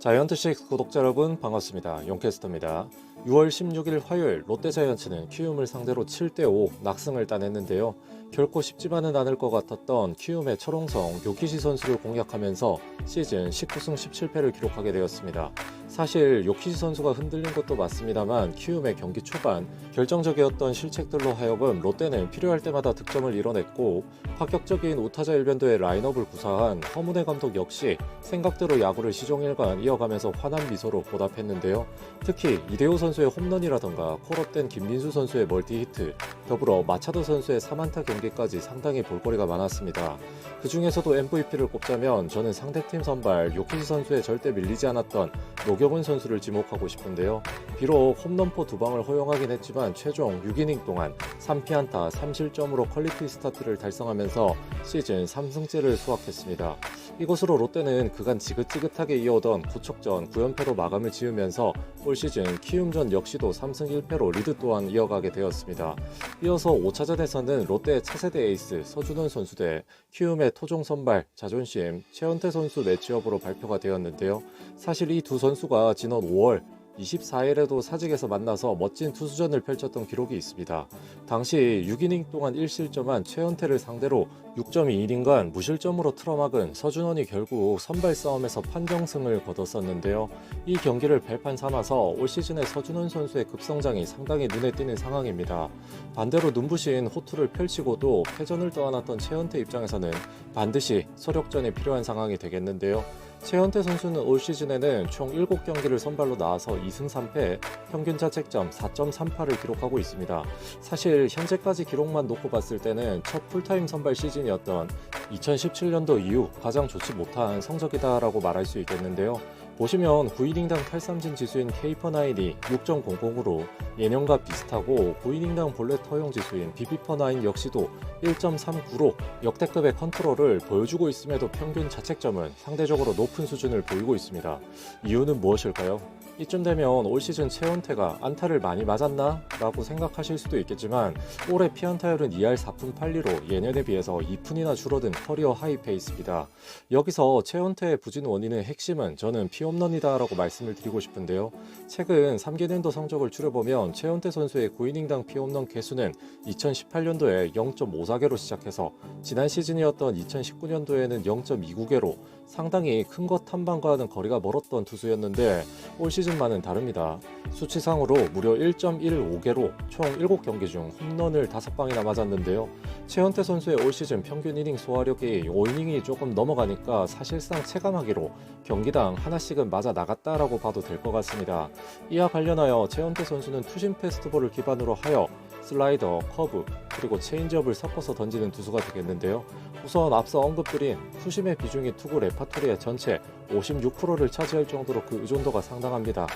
자이언트식 구독자 여러분 반갑습니다. 용캐스터입니다. 6월 16일 화요일 롯데자이언츠는 키움을 상대로 7대5 낙승을 따냈는데요. 결코 쉽지만은 않을 것 같았던 키움의 철옹성 요키시 선수를 공략하면서 시즌 19승 17패를 기록하게 되었습니다. 사실 요키시 선수가 흔들린 것도 맞습니다만 키움의 경기 초반 결정적이었던 실책들로 하여금 롯데는 필요할 때마다 득점을 이뤄냈고 파격적인 우타자 일변도의 라인업을 구사한 허문회 감독 역시 생각대로 야구를 시종일관 이어가면서 환한 미소로 보답했는데요. 특히 이대호 선수의 홈런이라던가 콜업된 김민수 선수의 멀티히트, 더불어 마차도 선수의 3안타 경기까지 상당히 볼거리가 많았습니다. 그 중에서도 MVP를 꼽자면 저는 상대팀 선발 요키시 선수에 절대 밀리지 않았던 노경은 선수를 지목하고 싶은데요. 비록 홈런포 2방을 허용하긴 했지만 최종 6이닝 동안 3피안타 3실점으로 퀄리티 스타트를 달성하면서 시즌 3승째를 수확했습니다. 이것으로 롯데는 그간 지긋지긋하게 이어오던 구척전 9연패로 마감을 지으면서 올 시즌 키움전 역시도 3승 1패로 리드 또한 이어가게 되었습니다. 이어서 5차전에서는 롯데의 차세대 에이스 서준원 선수 대 키움의 토종 선발 자존심 최원태 선수 매치업으로 발표가 되었는데요. 사실 이 두 선수가 지난 5월 24일에도 사직에서 만나서 멋진 투수전을 펼쳤던 기록이 있습니다. 당시 6이닝 동안 1실점한 최원태를 상대로 6.2이닝간 무실점으로 틀어막은 서준원이 결국 선발 싸움에서 판정승을 거뒀었는데요. 이 경기를 발판 삼아서 올 시즌의 서준원 선수의 급성장이 상당히 눈에 띄는 상황입니다. 반대로 눈부신 호투를 펼치고도 패전을 떠안았던 최원태 입장에서는 반드시 소력전이 필요한 상황이 되겠는데요. 최원태 선수는 올 시즌에는 총 7경기를 선발로 나와서 2승 3패, 평균 자책점 4.38을 기록하고 있습니다. 사실 현재까지 기록만 놓고 봤을 때는 첫 풀타임 선발 시즌이었던 2017년도 이후 가장 좋지 못한 성적이다라고 말할 수 있겠는데요. 보시면 9이닝당 탈삼진 지수인 K-per9이 6.00으로 예년과 비슷하고 9이닝당 볼넷 허용 지수인 BB-per9 역시도 1.39로 역대급의 컨트롤을 보여주고 있음에도 평균 자책점은 상대적으로 높은 수준을 보이고 있습니다. 이유는 무엇일까요? 이쯤 되면 올 시즌 최원태가 안타를 많이 맞았나? 라고 생각하실 수도 있겠지만 올해 피안타율은 2할 4푼 8리로 예년에 비해서 2푼이나 줄어든 커리어 하이 페이스입니다. 여기서 최원태의 부진 원인의 핵심은 저는 피홈런이다 라고 말씀을 드리고 싶은데요. 최근 3개년도 성적을 추려보면 최원태 선수의 9이닝당 피홈런 개수는 2018년도에 0.54개로 시작해서 지난 시즌이었던 2019년도에는 0.29개로 상당히 큰 것 탐방과는 거리가 멀었던 투수였는데 올 시즌만은 다릅니다. 수치상으로 무려 1.15개로 총 7경기 중 홈런을 5방이나 맞았는데요. 최원태 선수의 올 시즌 평균 이닝 소화력이 5이닝이 조금 넘어가니까 사실상 체감하기로 경기당 하나씩은 맞아 나갔다라고 봐도 될 것 같습니다. 이와 관련하여 최원태 선수는 투심 패스트볼을 기반으로 하여 슬라이더, 커브, 그리고 체인지업을 섞어서 던지는 투수가 되겠는데요. 우선 앞서 언급드린 투심의 비중이 투구 레파토리의 전체 56%를 차지할 정도로 그 의존도가 상당합니다.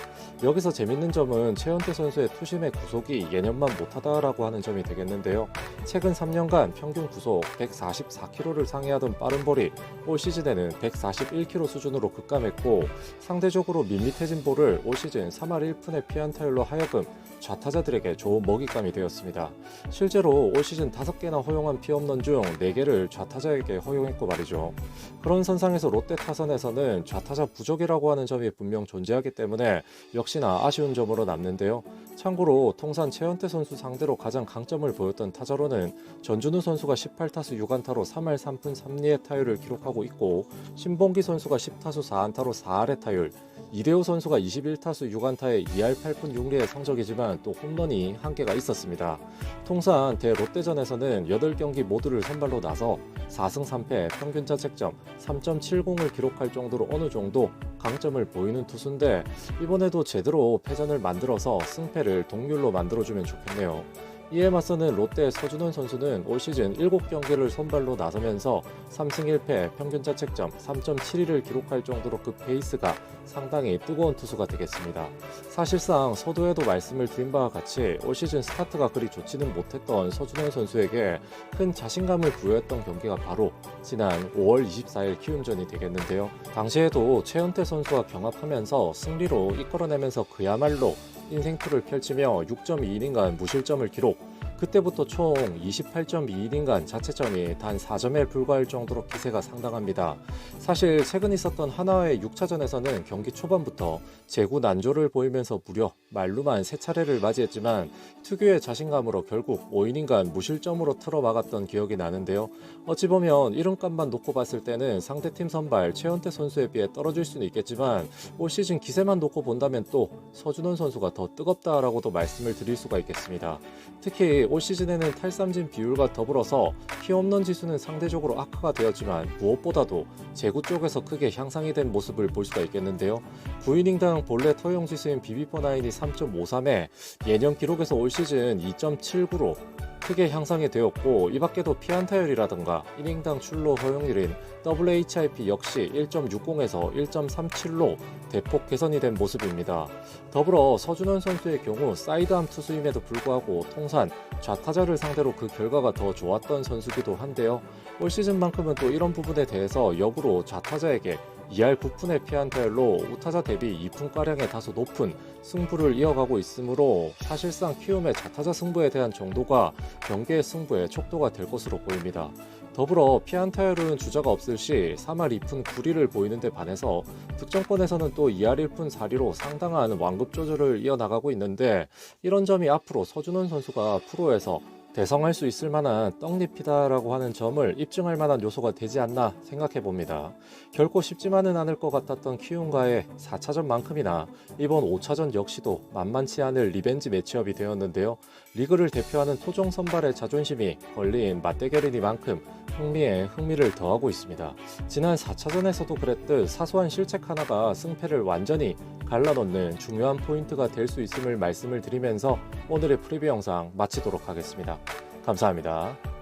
여기서 재밌는 점은 최원태 선수의 투심의 구속이 예년만 못하다라고 하는 점이 되겠는데요. 최근 3년간 평균 구속 144km를 상회하던 빠른 볼이 올 시즌에는 141km 수준으로 급감했고 상대적으로 밋밋해진 볼을 올 시즌 3할 1푼의 피안타율로 하여금 좌타자들에게 좋은 먹잇감이 되었습니다. 실제로 올 시즌 5개나 허용한 피홈런 중 4개를 좌타자에게 허용했고 말이죠. 그런 선상에서 롯데 타선에서는 좌타자 부족이라고 하는 점이 분명 존재하기 때문에 역시나 아쉬운 점으로 남는데요. 참고로 통산 최원태 선수 상대로 가장 강점을 보였던 타자로는 전준우 선수가 18타수 6안타로 3할 3푼 3리의 타율을 기록하고 있고 신봉기 선수가 10타수 4안타로 4할의 타율, 이대호 선수가 21타수 6안타에 2할 8푼 6리의 성적이지만 또 홈런이 한개가 있었습니다. 통산 대롯데전에서는 8경기 모두를 선발로 나서 4승 3패 평균 자책점 3.70을 기록할 정도로 어느 정도 강점을 보이는 투수인데 이번에도 제대로 패전을 만들어서 승패를 동률로 만들어주면 좋겠네요. 이에 맞서는 롯데의 서준원 선수는 올 시즌 7경기를 선발로 나서면서 3승 1패 평균 자책점 3.72를 기록할 정도로 그 페이스가 상당히 뜨거운 투수가 되겠습니다. 사실상 서두에도 말씀을 드린 바와 같이 올 시즌 스타트가 그리 좋지는 못했던 서준원 선수에게 큰 자신감을 부여했던 경기가 바로 지난 5월 24일 키움전이 되겠는데요. 당시에도 최원태 선수와 경합하면서 승리로 이끌어내면서 그야말로 인생투를 펼치며 6.2이닝간 무실점을 기록, 그때부터 총 28.2이닝간 자체점이 단 4점에 불과할 정도로 기세가 상당합니다. 사실 최근 있었던 하나와의 6차전에서는 경기 초반부터 제구 난조를 보이면서 무려 말루만 3차례를 맞이했지만 특유의 자신감으로 결국 5이닝간 무실점으로 틀어막았던 기억이 나는데요. 어찌 보면 이런 값만 놓고 봤을 때는 상대팀 선발 최원태 선수에 비해 떨어질 수는 있겠지만 올 시즌 기세만 놓고 본다면 또 서준원 선수가 더 뜨겁다라고도 말씀을 드릴 수가 있겠습니다. 특히 올 시즌에는 탈삼진 비율과 더불어서 피홈런 지수는 상대적으로 악화가 되었지만 무엇보다도 제구 쪽에서 크게 향상이 된 모습을 볼 수가 있겠는데요. 9이닝당 본래 토용 지수인 BB4-9이 3.53에 예년 기록에서 올 시즌 2.79로 크게 향상이 되었고, 이 밖에도 피안타율이라든가 이닝당 출루 허용률인 WHIP 역시 1.60에서 1.37로 대폭 개선이 된 모습입니다. 더불어 서준원 선수의 경우 사이드암 투수임에도 불구하고 통산 좌타자를 상대로 그 결과가 더 좋았던 선수기도 한데요. 올 시즌만큼은 또 이런 부분에 대해서 역으로 좌타자에게 2할 9푼의 피안타율로 우타자 대비 2푼가량의 다소 높은 승부를 이어가고 있으므로 사실상 키움의 좌타자 승부에 대한 정도가 경기의 승부의 촉도가 될 것으로 보입니다. 더불어 피안타율은 주자가 없을 시 3할 2푼 9리를 보이는 데 반해서 득점권에서는 또 2할 1푼 4리로 상당한 완급 조절을 이어나가고 있는데, 이런 점이 앞으로 서준원 선수가 프로에서 대성할 수 있을 만한 떡잎이다라고 하는 점을 입증할 만한 요소가 되지 않나 생각해 봅니다. 결코 쉽지만은 않을 것 같았던 키움과의 4차전만큼이나 이번 5차전 역시도 만만치 않을 리벤지 매치업이 되었는데요. 리그를 대표하는 토종 선발의 자존심이 걸린 맞대결이니만큼 흥미에 흥미를 더하고 있습니다. 지난 4차전에서도 그랬듯 사소한 실책 하나가 승패를 완전히 갈라놓는 중요한 포인트가 될 수 있음을 말씀을 드리면서 오늘의 프리뷰 영상 마치도록 하겠습니다. 감사합니다.